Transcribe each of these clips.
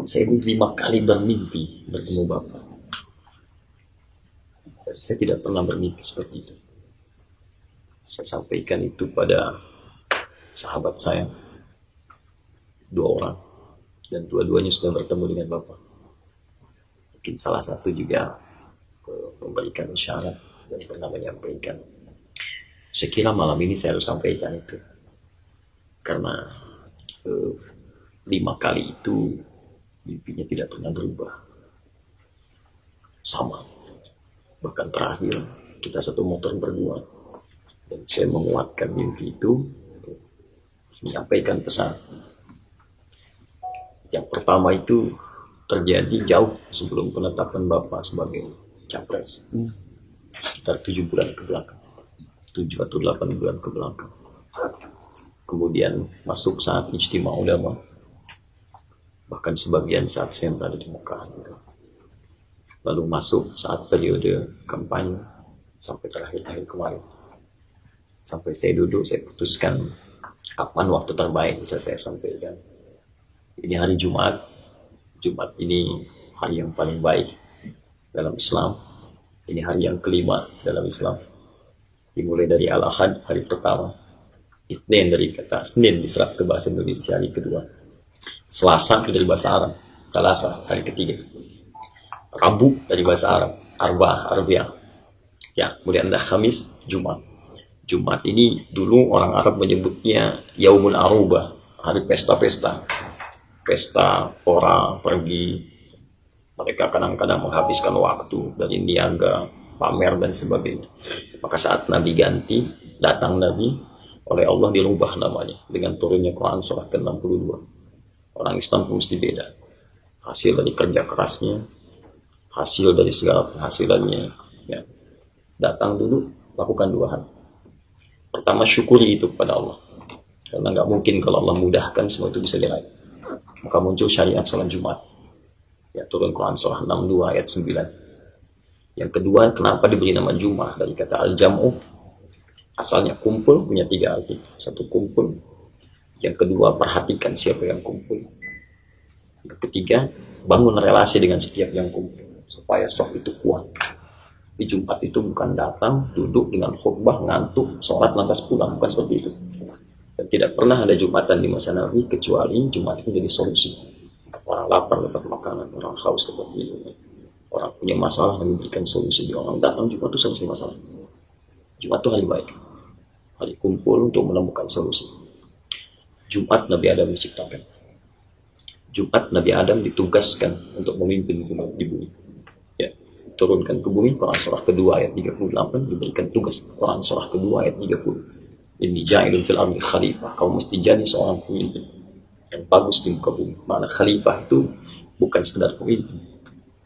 Saya ini 5 kali bermimpi bertemu Bapak. Saya tidak pernah bermimpi seperti itu. Saya sampaikan itu pada sahabat saya, 2 orang, dan dua-duanya sudah bertemu dengan Bapak. Mungkin salah satu juga memberikan isyarat dan pernah menyampaikan. Sekira malam ini saya harus sampaikan itu, karena 5 kali itu mimpinya tidak pernah berubah, sama. Bahkan terakhir kita satu motor berdua, dan saya menguatkan mimpi itu, menyampaikan pesan. Yang pertama itu terjadi jauh sebelum penetapan Bapak sebagai capres, sekitar 7 bulan ke belakang, 7 atau 8 bulan ke belakang. Kemudian masuk saat ijtima ulama, bahkan sebagian saat saya berada di Mekah juga. Lalu masuk saat periode kampanye sampai terakhir kemarin. Sampai saya duduk, saya putuskan kapan waktu terbaik bisa saya sampaikan. Ini hari Jumat. Jumat ini hari yang paling baik dalam Islam. Ini hari yang kelima dalam Islam. Dimulai dari Al-Ahad, hari pertama. Isnin dari kata Senin diserap ke bahasa Indonesia, hari kedua. Selasa dari bahasa Arab, Selasa hari ketiga. Rabu dari bahasa Arab, Arbiah. Ya, kemudian ada Khamis, Jumat. Jumat ini dulu orang Arab menyebutnya Yaumul Arubah, hari pesta-pesta. Pesta, orang pergi, mereka kadang-kadang menghabiskan waktu dari niaga, pamer dan sebagainya. Maka saat Nabi ganti, datang Nabi, oleh Allah dirubah namanya dengan turunnya Quran surah ke-62. Orang Islam pun mesti beda. Hasil dari kerja kerasnya, hasil dari segala penghasilannya, ya. Datang dulu, lakukan 2 hal. Pertama, syukuri itu kepada Allah, karena nggak mungkin kalau Allah mudahkan semua itu bisa diraih. Maka muncul syariat sholat Jumat, ya, turun Quran surah 62 ayat 9. Yang kedua, kenapa diberi nama Jumat? Dari kata al-jam'u, asalnya kumpul, punya 3 arti. 1, kumpul. Yang kedua, perhatikan siapa yang kumpul. Yang ketiga, bangun relasi dengan setiap yang kumpul, supaya soft itu kuat. Di Jumat itu bukan datang, duduk dengan khutbah, ngantuk, sholat lantas pulang, bukan seperti itu. Dan tidak pernah ada Jumatan di masa Nabi kecuali Jumat itu jadi solusi. Orang lapar dapat makanan, orang haus dapat minum, orang punya masalah dan memberikan solusi. Orang datang Jumat itu selesai masalah. Jumat itu hari baik, hari kumpul untuk menemukan solusi. Jumat Nabi Adam diciptakan. Jumat Nabi Adam ditugaskan untuk memimpin umat di bumi. Ya, turunkan ke bumi, Quran surah kedua ayat 38, diberikan tugas. Quran surah kedua ayat 30. Ini ja'ilun fil ardi khalifah. Kau mesti jadi seorang pemimpin yang bagus di muka bumi. Makna khalifah itu bukan sekedar pemimpin,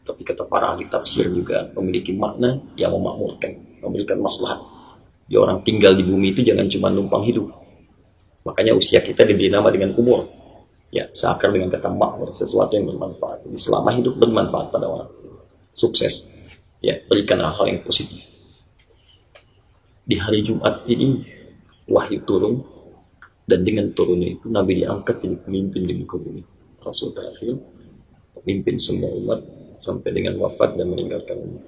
tapi kata para ahli tafsir juga memiliki makna yang memakmurkan, memberikan maslahat. Dia orang tinggal di bumi itu jangan cuma numpang hidup. Makanya usia kita diberi nama dengan umur. Ya, seakar dengan kata makmur, sesuatu yang bermanfaat. Jadi selama hidup bermanfaat pada orang, sukses. Ya, berikan hal-hal yang positif. Di hari Jumat ini wahyu turun, dan dengan turunnya itu Nabi diangkat jadi pemimpin di muka bumi. Rasul terakhir, pemimpin semua umat sampai dengan wafat dan meninggalkan umat.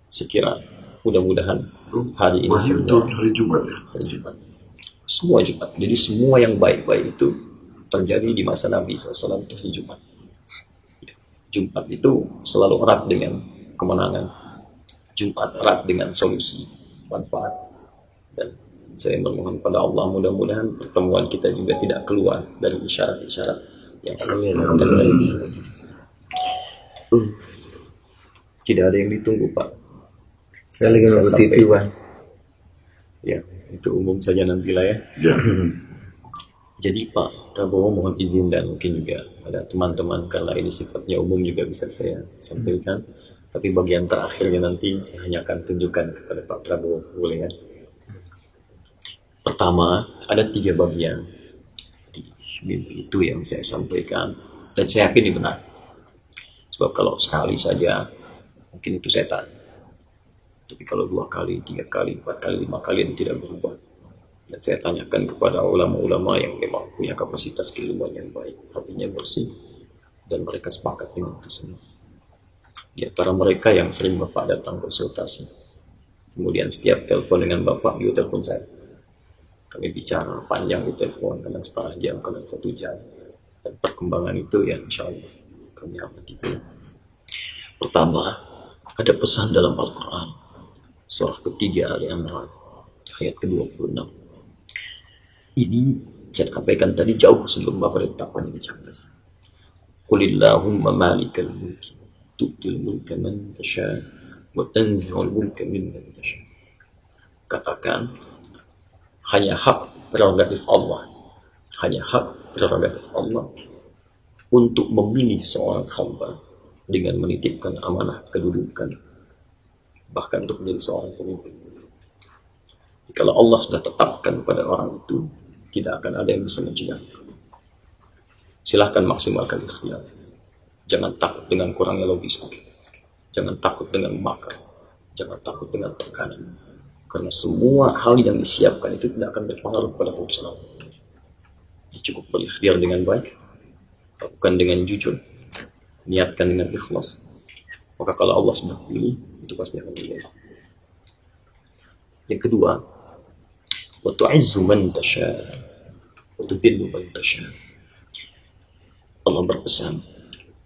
Sekira mudah-mudahan hari ini semua hari Jumat, ya? Hari Jumat. Semua Jumat. Jadi semua yang baik-baik itu terjadi di masa Nabi SAW di Jumat. Jumat itu selalu erat dengan kemenangan. Jumat erat dengan solusi, manfaat. Dan saya memohon pada Allah mudah-mudahan pertemuan kita juga tidak keluar dari isyarat-isyarat yang terjadi. Tidak ada yang ditunggu, Pak. Saya lagi nunggu TV, Pak. Ya, itu umum saja nantilah ya. Ya. Jadi Pak Prabowo mohon izin, dan mungkin juga ada teman-teman, karena ini sifatnya umum juga bisa saya sampaikan. Tapi bagian terakhirnya nanti saya hanya akan tunjukkan kepada Pak Prabowo, boleh ya? Pertama, ada 3 bagian di mimpi itu yang saya sampaikan, dan saya yakin ini benar. Sebab kalau sekali saja mungkin itu setan, tapi kalau 2 kali, 3 kali, 4 kali, 5 kali itu tidak berubah. Dan saya tanyakan kepada ulama-ulama yang memang punya kapasitas keilmuan yang baik, hatinya bersih, dan mereka sepakat dengan itu semua. Di antara mereka yang sering Bapak datang konsultasi, kemudian setiap telepon dengan Bapak, dia telepon saya. Kami bicara panjang di telepon, kadang setengah jam, kadang 1 jam. Dan perkembangan itu ya insya Allah kami amati. Pertama, ada pesan dalam Al-Quran, surah ketiga Al-Imran, ayat ke-26. Ini saya sampaikan tadi jauh sebelum Bapak letakkan ini capres. Qulillahumma malikal mulki tu'til mulka man tasha wa tanzi'ul mulka mimman tasha. Katakan, hanya hak prerogatif Allah, hanya hak prerogatif Allah untuk memilih seorang hamba dengan menitipkan amanah kedudukan, bahkan untuk menjadi seorang pemimpin. Kalau Allah sudah tetapkan pada orang itu, tidak akan ada yang bisa mencegah. Silahkan maksimalkan ikhtiar. Jangan takut dengan kurangnya logistik. Jangan takut dengan makar. Jangan takut dengan tekanan. Karena semua hal yang disiapkan itu tidak akan berpengaruh pada fokus Allah. Cukup berikhtiar dengan baik, lakukan dengan jujur, niatkan dengan ikhlas. Maka kalau Allah sudah pilih, itu pasti akan terjadi. Yang kedua, wa tu'izzu man tasha wa tudhillu man tasha. Allah berpesan,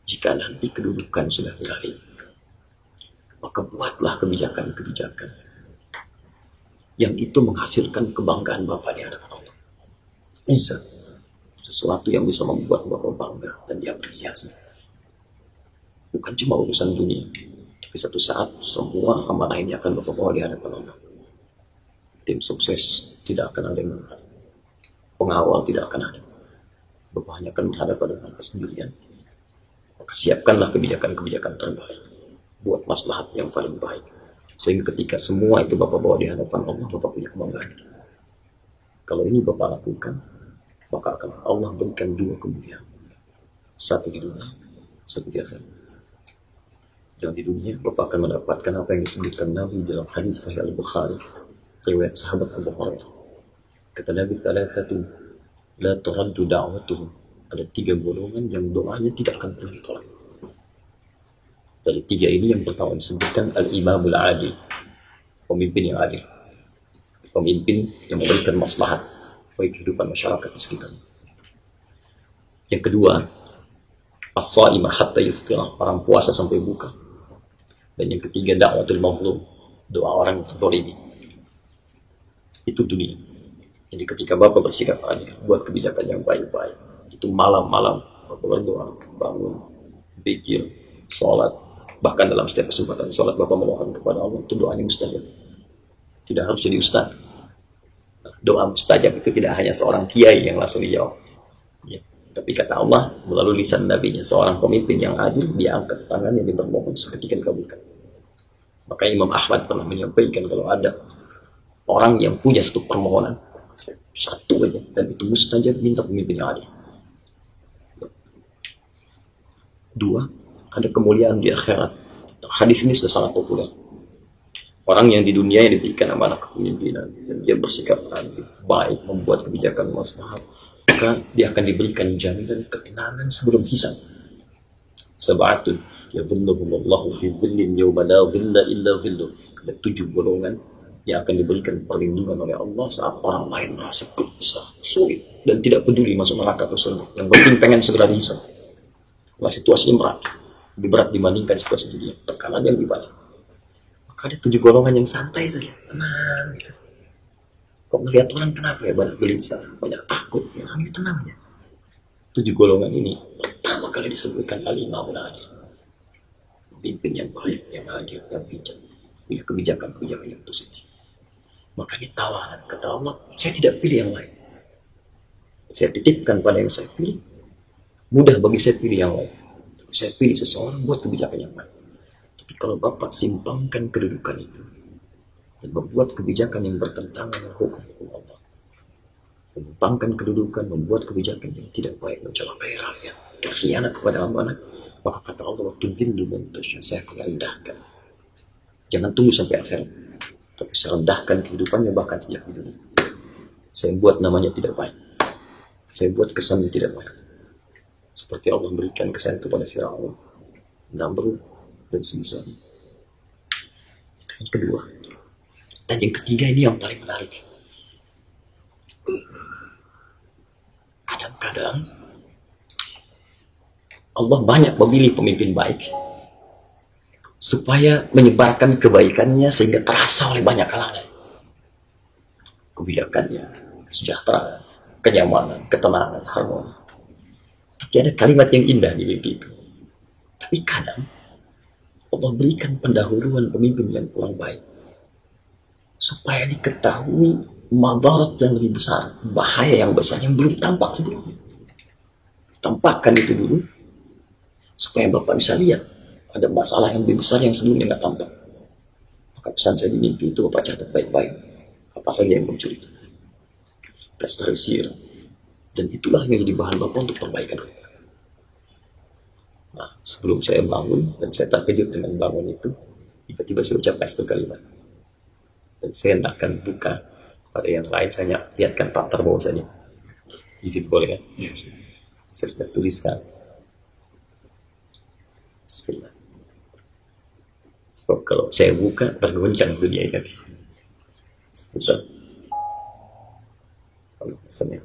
jika nanti kedudukan sudah berakhir, maka buatlah kebijakan-kebijakan yang itu menghasilkan kebanggaan Bapak di hadapan Allah. Izzah, sesuatu yang bisa membuat Bapak bangga dan diapresiasi. Bukan cuma urusan dunia, tapi satu saat semua amanah ini akan Bapak bawa di hadapan Allah. Tim sukses tidak akan ada yang menghadap, pengawal tidak akan ada. Bapak hanya akan menghadap pada Bapak sendirian. Maka siapkanlah kebijakan-kebijakan terbaik, buat maslahat yang paling baik, sehingga ketika semua itu Bapak bawa di hadapan Allah, Bapak punya kebanggaan. Kalau ini Bapak lakukan, maka akan Allah berikan 2 kemuliaan, satu di dunia, satu di akhirat. Yang di dunia Bapak akan mendapatkan apa yang disebutkan Nabi dalam hadis Sahih Al-Bukhari, riwayat sahabat Abu Hurairah. Kata Nabi, "Thalathatu la turaddu da'watuhum." Ada 3 golongan yang doanya tidak akan pernah ditolak. Dari 3 ini yang pertama disebutkan Al-Imamul Adil, pemimpin yang adil, pemimpin yang memberikan maslahat bagi kehidupan masyarakat di sekitar. Yang kedua, As-Sa'imah hatta yuftirah, orang puasa sampai buka. Dan yang ketiga, Da'watul Mazlum, doa orang yang terzalimi. Itu dunia. Jadi ketika Bapak bersikap adil, buat kebijakan yang baik-baik, itu malam-malam Bapak berdoa, bangun, pikir, sholat, bahkan dalam setiap kesempatan sholat Bapak memohon kepada Allah, itu doanya mustajab. Tidak harus jadi ustaz. Doa mustajab itu tidak hanya seorang kiai yang langsung dijawab, ya. Tapi kata Allah melalui lisan nabinya, seorang pemimpin yang adil, dia angkat tangan yang bermohon seketika dikabulkan. Maka Imam Ahmad pernah menyampaikan, kalau ada orang yang punya satu permohonan, satu aja, dan itu mustajab, minta pemimpin yang adil. 2, ada kemuliaan di akhirat. Hadis ini sudah sangat populer. Orang yang di dunia yang diberikan amanah kepemimpinan dan dia bersikap adil, baik, membuat kebijakan maslahat, maka dia akan diberikan jaminan ketenangan sebelum hisab. Sab'atun yadhilluhumullahu fi dhillin yawma la dhilla illa dhilluh. Ada 7 golongan yang akan diberikan perlindungan oleh Allah saat orang lain merasa susah, sulit, dan tidak peduli masuk neraka atau surga. Yang penting pengen segera dihisab. Nah, situasinya berat, lebih berat dibandingkan situasi dunia, tekanan yang lebih banyak. Maka ada 7 golongan yang santai saja, tenang gitu. Kok melihat orang kenapa ya banyak gelisah, banyak takut, ya ambil tenangnya. 7 golongan ini pertama kali disebutkan Al-Imamul Adil, pemimpin yang baik, yang adil, yang bijak, punya kebijakan-kebijakan yang positif. Maka ditawaran, kata Allah, saya tidak pilih yang lain, saya titipkan pada yang saya pilih. Mudah bagi saya pilih yang lain, tapi saya pilih seseorang buat kebijakan yang baik. Tapi kalau Bapak simpangkan kedudukan itu dan membuat kebijakan yang bertentangan dengan hukum Allah, menyimpangkan kedudukan, membuat kebijakan yang tidak baik, mencelakai rakyat, berkhianat kepada amanah, maka kata Allah, waktu dhillu man tasha, saya akan rendahkan. Jangan tunggu sampai akhirat, tapi saya rendahkan kehidupannya bahkan sejak di dunia. Saya buat namanya tidak baik, saya buat kesannya tidak baik. seperti Allah memberikan kesan kepada Firaun, Namrud, dan semisal. Yang kedua. Dan yang ketiga ini yang paling menarik. Kadang-kadang Allah banyak memilih pemimpin baik supaya menyebarkan kebaikannya sehingga terasa oleh banyak kalangan. Kebijakannya, kesejahteraan, kenyamanan, ketenangan, harmoni. Tapi ada kalimat yang indah di mimpi itu. Tapi kadang Allah berikan pendahuluan pemimpin yang kurang baik supaya diketahui madarat yang lebih besar, bahaya yang besar yang belum tampak sebelumnya. Tampakkan itu dulu supaya Bapak bisa lihat ada masalah yang lebih besar yang sebelumnya nggak tampak. Maka pesan saya di mimpi itu Bapak catat baik-baik apa saja yang muncul itu. Restaurisir. Dan itulah yang jadi bahan Bapak untuk perbaikan. Nah, sebelum saya bangun dan saya terkejut dengan bangun itu, tiba-tiba saya ucapkan satu kalimat. Dan saya tidak akan buka pada yang lain, saya lihatkan Pak Tarbowo saja. Izin boleh kan? Saya sudah tuliskan. Bismillah. Sebab kalau saya buka, bergoncang dunia ini. Sebentar. Kalau pesannya.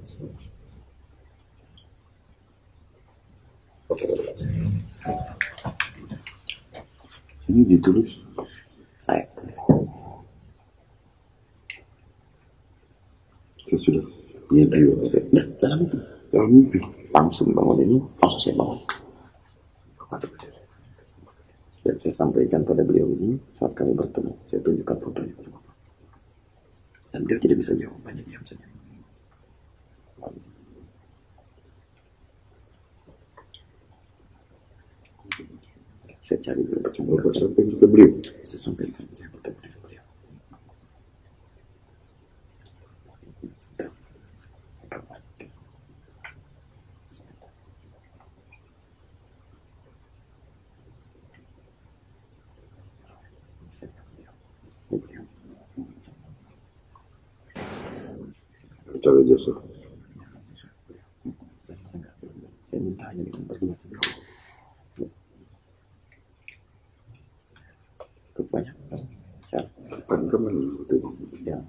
Oke, boleh baca. Ini ditulis. Saya. Saya sudah. Nah, dalam itu. Dalam mimpi. Langsung bangun ini, langsung saya bangun. Dan saya sampaikan pada beliau ini, saat kami bertemu, saya tunjukkan fotonya pada Bapak. Dan beliau tidak bisa jawab, hanya diam saja. Saya cari beliau bertemu. Bapak sampaikan ke beliau. Saya sampaikan, saya bertemu dengan beliau. Bicara jasa. Saya minta hanya dengan berdua saja. Kebanyakan syarat Kapan itu? yang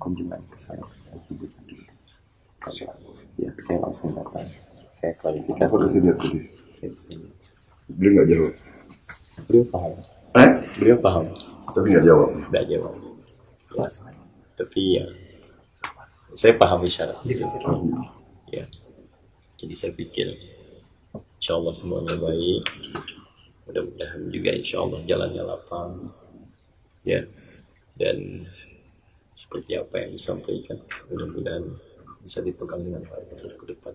kunjungan ke saya tidur sendiri. Ya, saya langsung datang. Saya klarifikasi. Apa kesini tadi? Saya di sini. Beliau nggak jawab. Beliau paham. Beliau paham. Tapi nggak jawab. Tidak jawab. Ya, tapi ya, saya paham isyarat. Ya, jadi saya pikir, insya Allah semuanya baik. Mudah-mudahan juga insya Allah jalannya lapang. Ya, dan seperti apa yang disampaikan, mudah-mudahan bisa dipegang dengan baik ke depan.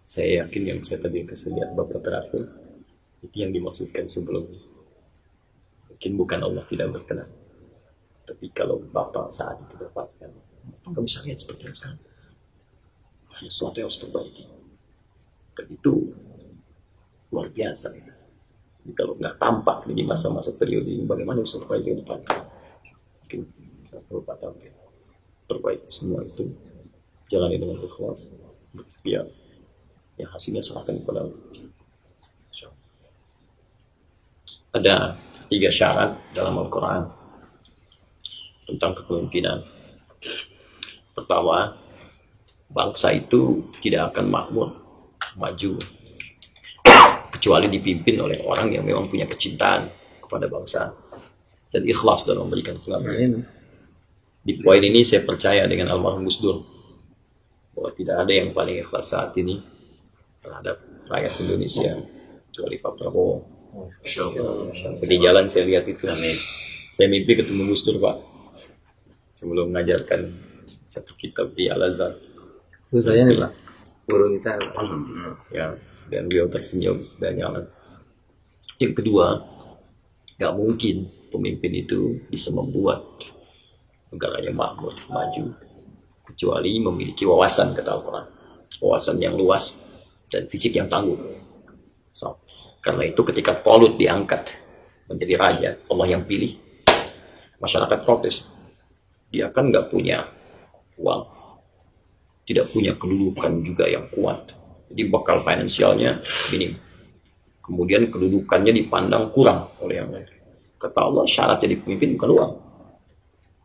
Saya yakin yang saya tadi kasih lihat Bapak terakhir, itu yang dimaksudkan sebelumnya. Mungkin bukan Allah tidak berkenan, tapi kalau Bapak saat itu dapatkan, Bapak bisa lihat seperti yang sekarang. Hanya sesuatu yang harus terbaiki. Dan itu luar biasa. Jadi kalau nggak tampak di masa-masa periode ini, bagaimana bisa terbaik ke depan? Mungkin Bapak tahu, perbaiki semua itu, jalani dengan ikhlas, biar yang hasilnya serahkan kepada Allah. Ada 3 syarat dalam Al-Quran tentang kepemimpinan. Pertama, bangsa itu tidak akan makmur, maju, kecuali dipimpin oleh orang yang memang punya kecintaan kepada bangsa dan ikhlas dalam memberikan pengabdian. Di poin ini saya percaya dengan almarhum Gus Dur bahwa tidak ada yang paling ikhlas saat ini terhadap rakyat Indonesia kecuali Pak Prabowo. Di jalan saya lihat itu. Saya mimpi ketemu Gus Dur, Pak, sebelum mengajarkan satu kitab di Al-Azhar. Itu saya nih Pak, guru kita. Ya, dan beliau tersenyum dan jalan. Yang kedua, gak mungkin pemimpin itu bisa membuat negaranya makmur, maju, kecuali memiliki wawasan, kata Al-Quran, wawasan yang luas dan fisik yang tangguh. So, karena itu ketika Talut diangkat menjadi raja, Allah yang pilih, masyarakat protes. Dia kan nggak punya uang, tidak punya kedudukan juga yang kuat, Jadi bekal finansialnya minim. Kemudian kedudukannya dipandang kurang oleh yang lain. Kata Allah, syarat jadi pemimpin bukan uang.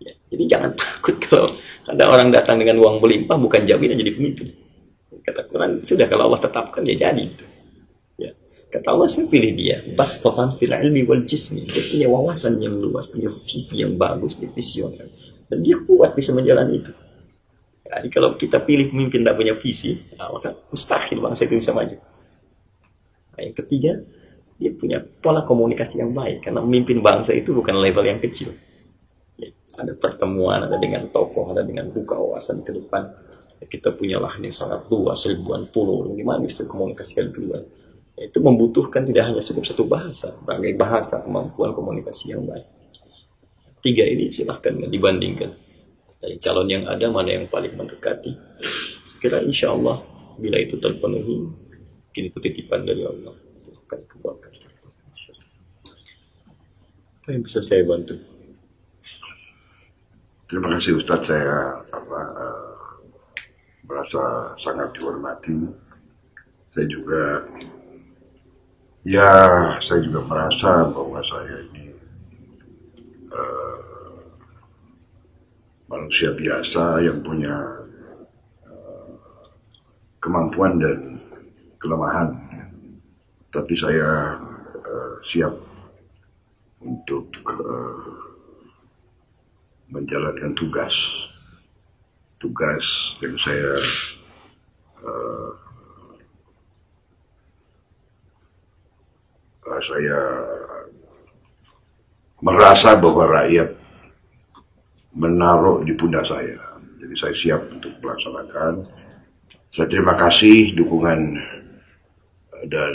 Ya, jadi jangan takut kalau ada orang datang dengan uang melimpah, bukan jaminan jadi pemimpin. Kata Quran, sudah kalau Allah tetapkan ya jadi. Ya. Kata Allah, saya pilih dia. Bastatan fil ilmi wal jismi. Dia punya wawasan yang luas, punya visi yang bagus, dia visioner. Dan dia kuat bisa menjalani itu. Jadi kalau kita pilih pemimpin tidak punya visi, maka mustahil bangsa itu bisa maju. Nah, yang ketiga, dia punya pola komunikasi yang baik. Karena memimpin bangsa itu bukan level yang kecil. Ya, ada pertemuan, ada dengan tokoh, ada dengan buka wawasan ke depan. Ya, kita punya lahan yang sangat luas, ribuan pulau, gimana bisa komunikasikan keluar. Ya, itu membutuhkan tidak hanya cukup satu bahasa, berbagai bahasa, kemampuan komunikasi yang baik. Tiga ini silahkan dibandingkan. Dari calon yang ada, mana yang paling mendekati. Sekiranya insya Allah, bila itu terpenuhi, kini itu titipan dari Allah. Akan kebuatkan. Apa yang bisa saya bantu? Terima kasih Ustadz, saya merasa sangat dihormati. Saya juga merasa bahwa saya ini manusia biasa yang punya kemampuan dan kelemahan, tapi saya siap untuk menjalankan tugas yang saya merasa bahwa rakyat menaruh di pundak saya. Jadi saya siap untuk melaksanakan. Saya terima kasih dukungan dan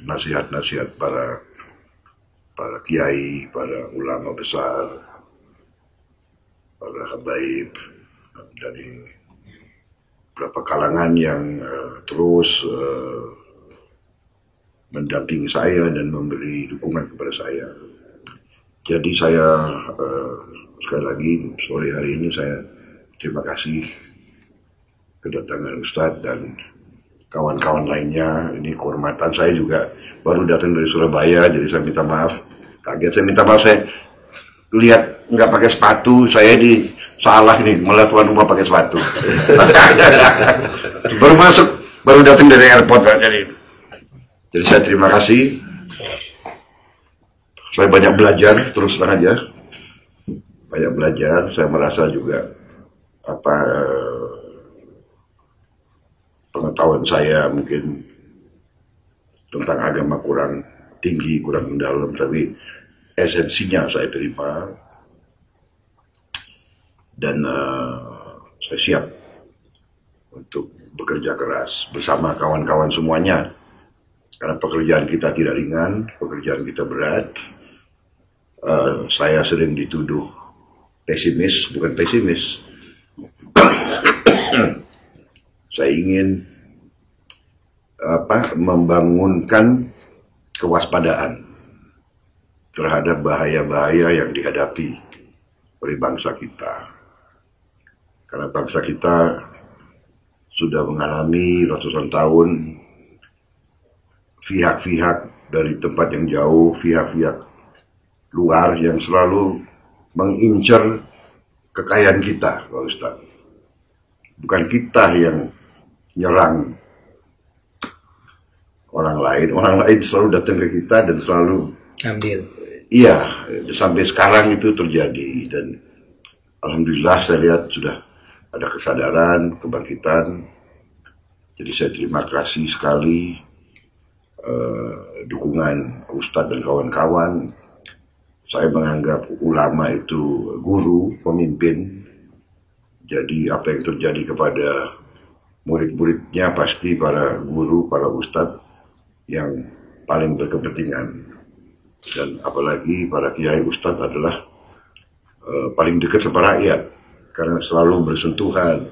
nasihat-nasihat para kiai, para ulama besar, para habaib dari beberapa kalangan yang terus mendampingi saya dan memberi dukungan kepada saya. Jadi saya sekali lagi sore hari ini saya terima kasih kedatangan Ustadz dan kawan-kawan lainnya. Ini kehormatan, saya juga baru datang dari Surabaya, jadi saya minta maaf. Kaget, saya minta maaf, saya lihat nggak pakai sepatu, saya di salah nih, malah tuan rumah pakai sepatu. Baru masuk, baru datang dari airport. Jadi saya terima kasih. Saya banyak belajar, terus terang aja. Banyak belajar, saya merasa juga pengetahuan saya mungkin tentang agama kurang tinggi, kurang mendalam, tapi esensinya saya terima dan saya siap untuk bekerja keras bersama kawan-kawan semuanya, karena pekerjaan kita tidak ringan, pekerjaan kita berat. Saya sering dituduh pesimis, bukan pesimis. Saya ingin membangunkan kewaspadaan terhadap bahaya-bahaya yang dihadapi oleh bangsa kita. Karena bangsa kita sudah mengalami ratusan tahun pihak-pihak dari tempat yang jauh, pihak-pihak luar yang selalu mengincar kekayaan kita, Pak Ustaz. Bukan kita yang nyerang orang lain selalu datang ke kita dan selalu ambil. Iya, sampai sekarang itu terjadi dan alhamdulillah saya lihat sudah ada kesadaran, kebangkitan. Jadi saya terima kasih sekali dukungan Ustadz dan kawan-kawan. Saya menganggap ulama itu guru, pemimpin. Jadi apa yang terjadi kepada murid-muridnya pasti para guru, para ustadz yang paling berkepentingan. Dan apalagi para kiai ustadz adalah paling dekat sama rakyat. Karena selalu bersentuhan.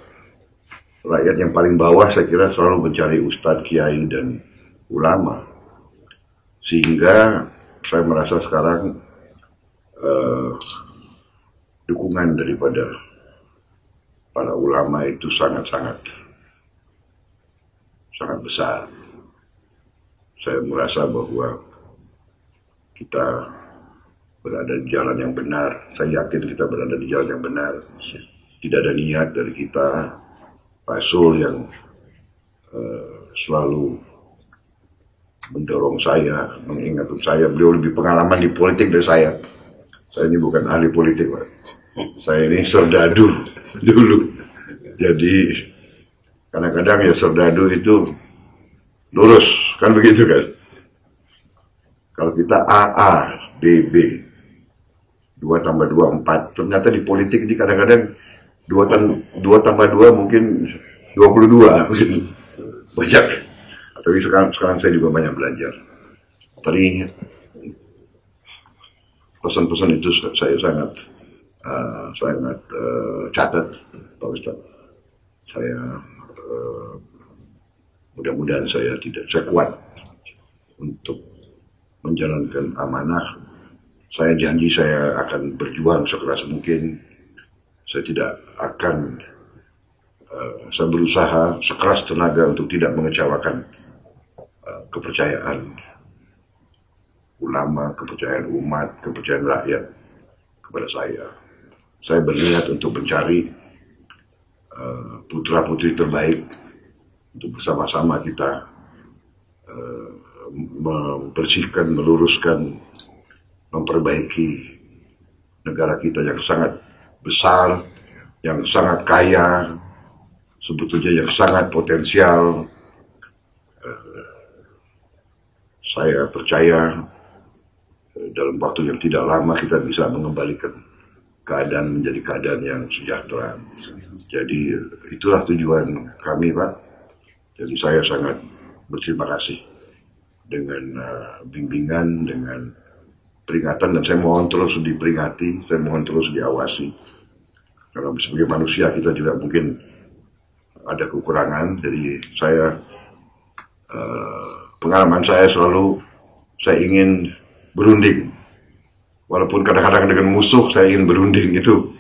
Rakyat yang paling bawah saya kira selalu mencari ustadz, kiai, dan ulama. Sehingga saya merasa sekarang dukungan daripada para ulama itu sangat-sangat sangat besar. Saya merasa bahwa kita berada di jalan yang benar. Saya yakin kita berada di jalan yang benar. Tidak ada niat dari kita, Pak Sul, yang selalu mendorong saya, mengingatkan saya. Beliau lebih pengalaman di politik dari saya. Saya ini bukan ahli politik, Pak. Saya ini serdadu dulu. Jadi kadang-kadang ya serdadu itu lurus, kan begitu kan? Kalau kita AA, BB, 2 tambah 2, 4. Ternyata di politik ini kadang-kadang 2 tambah 2 mungkin 22. Mungkin banyak. Tapi sekarang saya juga banyak belajar. Tadi pesan-pesan itu saya sangat catat, Pak Ustadz. Saya mudah-mudahan saya kuat untuk menjalankan amanah. Saya janji saya akan berjuang sekeras mungkin. Saya tidak akan, saya berusaha sekeras tenaga untuk tidak mengecewakan kepercayaan ulama, kepercayaan umat, kepercayaan rakyat kepada saya. Saya berniat untuk mencari putra-putri terbaik untuk bersama-sama kita membersihkan, meluruskan, memperbaiki negara kita yang sangat besar, yang sangat kaya, sebetulnya yang sangat potensial. Saya percaya dalam waktu yang tidak lama kita bisa mengembalikan keadaan menjadi keadaan yang sejahtera. Jadi itulah tujuan kami, Pak. Jadi saya sangat berterima kasih dengan bimbingan, dengan peringatan, dan saya mohon terus diperingati, saya mohon terus diawasi. Karena sebagai manusia kita juga mungkin ada kekurangan. Jadi saya pengalaman saya selalu saya ingin berunding. Walaupun kadang-kadang dengan musuh saya ingin berunding, itu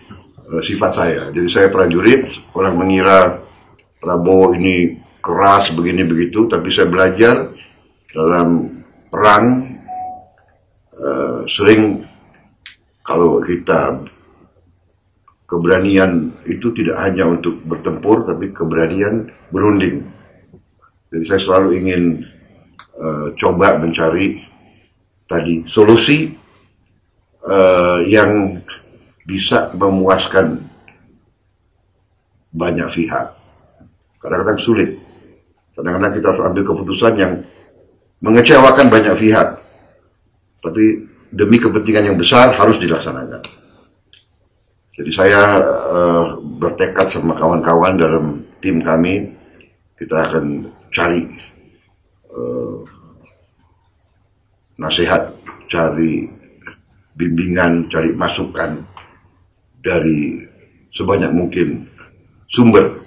sifat saya. Jadi saya prajurit, orang mengira Prabowo ini keras begini begitu, tapi saya belajar dalam perang sering kalau kita keberanian itu tidak hanya untuk bertempur, tapi keberanian berunding. Jadi saya selalu ingin coba mencari tadi solusi yang bisa memuaskan banyak pihak. Kadang-kadang sulit. Kadang-kadang kita harus ambil keputusan yang mengecewakan banyak pihak. Tapi demi kepentingan yang besar harus dilaksanakan. Jadi saya bertekad sama kawan-kawan dalam tim kami, kita akan cari nasihat, cari bimbingan, cari masukan dari sebanyak mungkin sumber.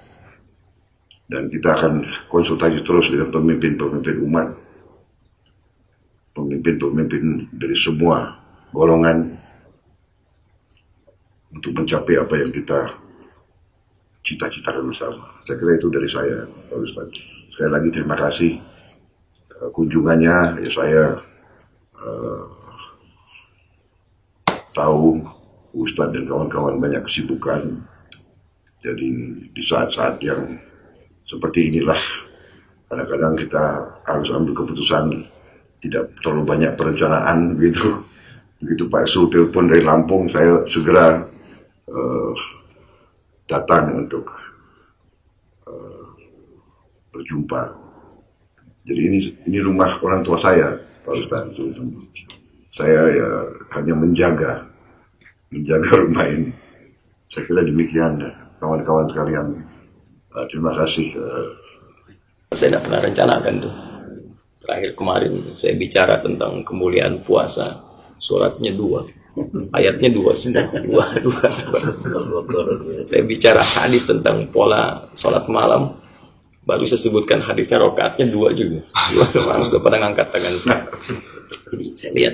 Dan kita akan konsultasi terus dengan pemimpin-pemimpin umat, pemimpin-pemimpin dari semua golongan untuk mencapai apa yang kita cita-citakan bersama. Saya kira itu dari saya, Pak Ustadz. Sekali lagi terima kasih kunjungannya. Ya, saya tahu Ustadz dan kawan-kawan banyak kesibukan. Jadi di saat-saat yang seperti inilah kadang-kadang kita harus ambil keputusan, tidak terlalu banyak perencanaan gitu. Begitu Pak Sul telepon dari Lampung, saya segera datang untuk berjumpa. Jadi ini rumah orang tua saya, Pak Ustadz. Saya ya hanya menjaga rumah ini. Saya kira demikian, kawan-kawan sekalian. Terima kasih. Saya tidak pernah rencanakan tuh. Terakhir kemarin saya bicara tentang kemuliaan puasa. Suratnya 2, ayatnya 2 semua. 2. Saya bicara hadis tentang pola sholat malam. Baru saya sebutkan hadisnya, rakaatnya 2 juga. 2 orang sudah pada ngangkat tangan saya. Jadi saya lihat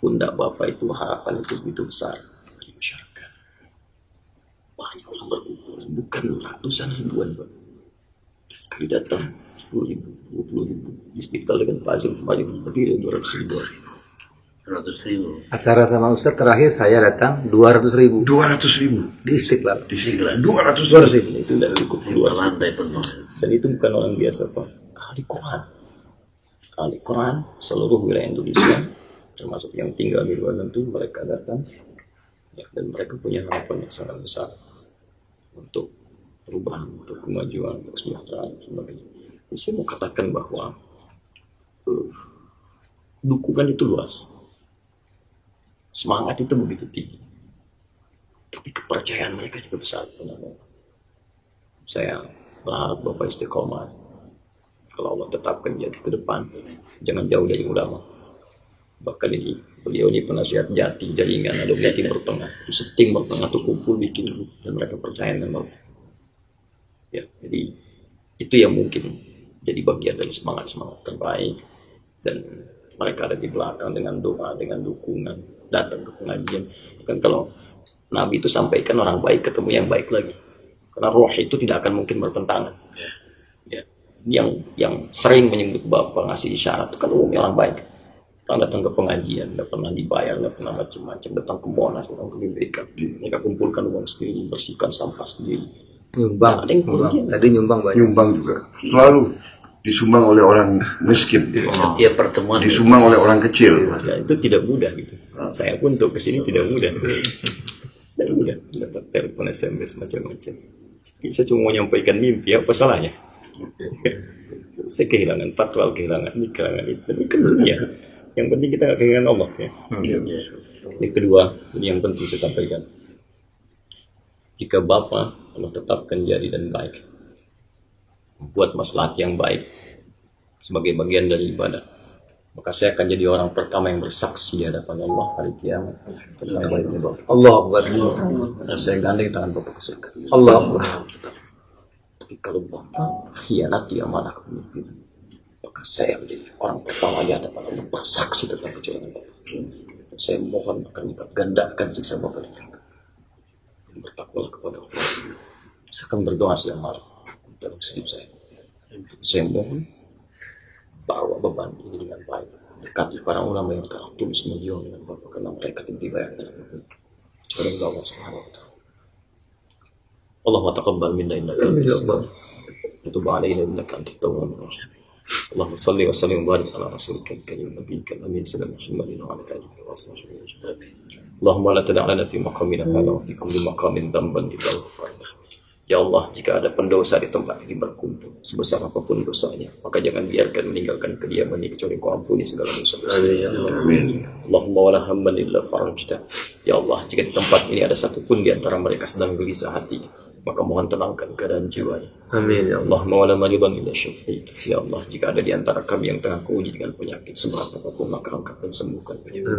pundak Bapak itu, harapan itu begitu besar di masyarakat. Banyak orang berkumpul, bukan ratusan ribuan, Pak. Sekali datang 10.000, 20.000. Istiqlal dengan pasir banyak berdiri 200.000. 100.000. Acara sama Ustaz terakhir saya datang 200.000. 200.000 Di Istiqlal. di Istiqlal. 200.000. Itu tidak cukup luas. Dan itu bukan orang biasa, Pak. Ahli Quran. Ahli Quran seluruh wilayah Indonesia, termasuk yang tinggal di luar itu mereka datang, ya, dan mereka punya harapan yang sangat besar untuk perubahan, untuk kemajuan, untuk kesejahteraan dan sebagainya. Jadi saya mau katakan bahwa dukungan itu luas, semangat itu begitu tinggi, tapi kepercayaan mereka juga besar. Saya berharap Bapak istiqomah. Kalau Allah tetapkan jadi ke depan, jangan jauh dari ulama. Bahkan ini, beliau ini penasihat jati, jaringan, ada Timur Tengah. Setting bertengah itu kumpul, bikin grup, dan mereka percaya dengan Allah. Ya, jadi itu yang mungkin jadi bagian dari semangat-semangat terbaik. Dan mereka ada di belakang dengan doa, dengan dukungan, datang ke pengajian. Kan kalau Nabi itu sampaikan orang baik ketemu yang baik lagi. Karena roh itu tidak akan mungkin bertentangan. Ya. Yang sering menyebut Bapak ngasih isyarat itu kan umumnya orang baik. Orang datang ke pengajian, nggak pernah dibayar, nggak pernah macam-macam, datang ke Monas, datang ke BPK, mereka kumpulkan uang sendiri, bersihkan sampah sendiri. Nyumbang, ada yang tadi nyumbang banyak. Nyumbang juga selalu disumbang oleh orang miskin. Setiap pertemuan disumbang oleh orang kecil. Ya, itu tidak mudah gitu. Saya pun untuk kesini tidak mudah. Tidak mudah dapat telepon, SMS macam-macam. Saya cuma mau nyampaikan mimpi, apa salahnya? Saya kehilangan patwal, kehilangan ini, kehilangan itu. Tapi kan dunia. Yang penting kita nggak kehilangan Allah ya. Yang kedua, ini yang penting saya sampaikan. Jika Bapak Allah tetapkan jari dan baik, buat maslahat yang baik sebagai bagian dari ibadah, maka saya akan jadi orang pertama yang bersaksi di hadapan Allah hari kiamat tentang baiknya Bapak. Allah Akbar. Dan saya gandeng tangan Bapak ke surga. Allah Akbar. Tapi kalau Bapak khianati amanah kepemimpinan, maka saya menjadi orang pertama di hadapan Allah bersaksi tentang kecurangan Bapak. Saya mohon akan kita gandakan siksa Bapak di neraka. Bertakwalah kepada Allah. Saya akan berdoa siang malam dalam hidup saya. Saya mohon bawa beban ini dengan baik. Dekati para ulama yang telah tulis menjual dengan Bapak, karena mereka tidak dibayar dengan Bapak. Kecuali Allah Subhanahu wa Ta'ala. Allahumma taqabbal minna innaka antas samiul alim wa tub alaina innaka antat tawwabur rahim. Allahumma salli wa sallim wa barik ala rasulika al-karim nabiyyika al-amin sallallahu alaihi wa alihi wa sahbihi. Allahumma la tada' lana fi maqamina hadha wa fi kulli maqamin dhanban illa ghafarta. Ya Allah, jika ada pendosa di tempat ini berkumpul, sebesar apapun dosanya, maka jangan biarkan meninggalkan kediaman ini kecuali Kau ampuni segala dosa-dosa. Amin. Allahumma wala hamman illa farajta. Ya Allah, jika di tempat ini ada satu pun di antara mereka sedang gelisah hatinya, maka mohon tenangkan keadaan jiwanya. Amin. Ya Allahumma wala maridan illa syafi'ta. Ya Allah, jika ada di antara kami yang tengah keuji dengan penyakit seberat apapun, maka angkat dan sembuhkan penyakit.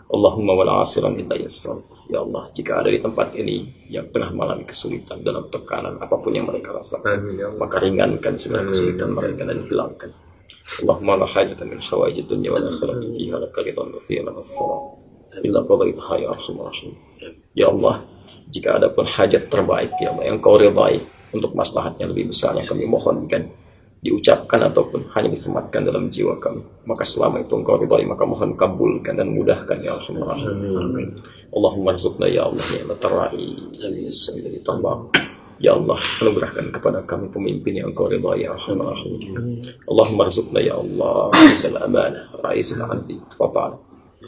Allahumma wala asiran illa yassar. Ya Allah, jika ada di tempat ini yang tengah mengalami kesulitan dalam tekanan apapun yang mereka rasakan, maka ringankan segala kesulitan mereka dan hilangkan. Allahumma la hajatan min hawaijid dunya wal akhirati fiha laka ridwan wa fiha lana as-salam illa qadaitaha ya arhamar rahim. Ya Allah, jika ada pun hajat terbaik ya Allah yang Kau ridai untuk maslahatnya lebih besar yang kami mohonkan, diucapkan ataupun hanya disematkan dalam jiwa kami, maka selama itu Engkau ridai, maka mohon kabulkan dan mudahkan ya arhamar rahim. Amin. Allahumma rizukna ya Allah ni'mat ar-ra'i dari tambah. Ya Allah, anugerahkan kepada kami pemimpin yang Engkau ridai ya arhamar rahim. Allahumma rizukna ya Allah isal amanah ra'isul adli fata'ala.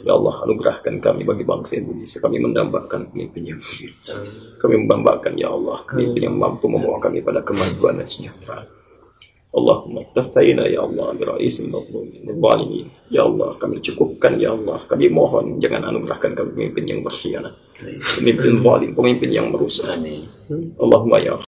Ya Allah, anugerahkan kami bagi bangsa Indonesia. Kami mendambakan pemimpin yang adil. Kami mendambakan ya Allah pemimpin yang mampu membawa kami pada kemajuan dan sejahtera. Allahumma tafaina ya Allah biraisil zalimin. Ya Allah, kami cukupkan ya Allah. Kami mohon jangan anugerahkan kami pemimpin yang berkhianat, pemimpin zalim, pemimpin yang merusak. Allahumma ya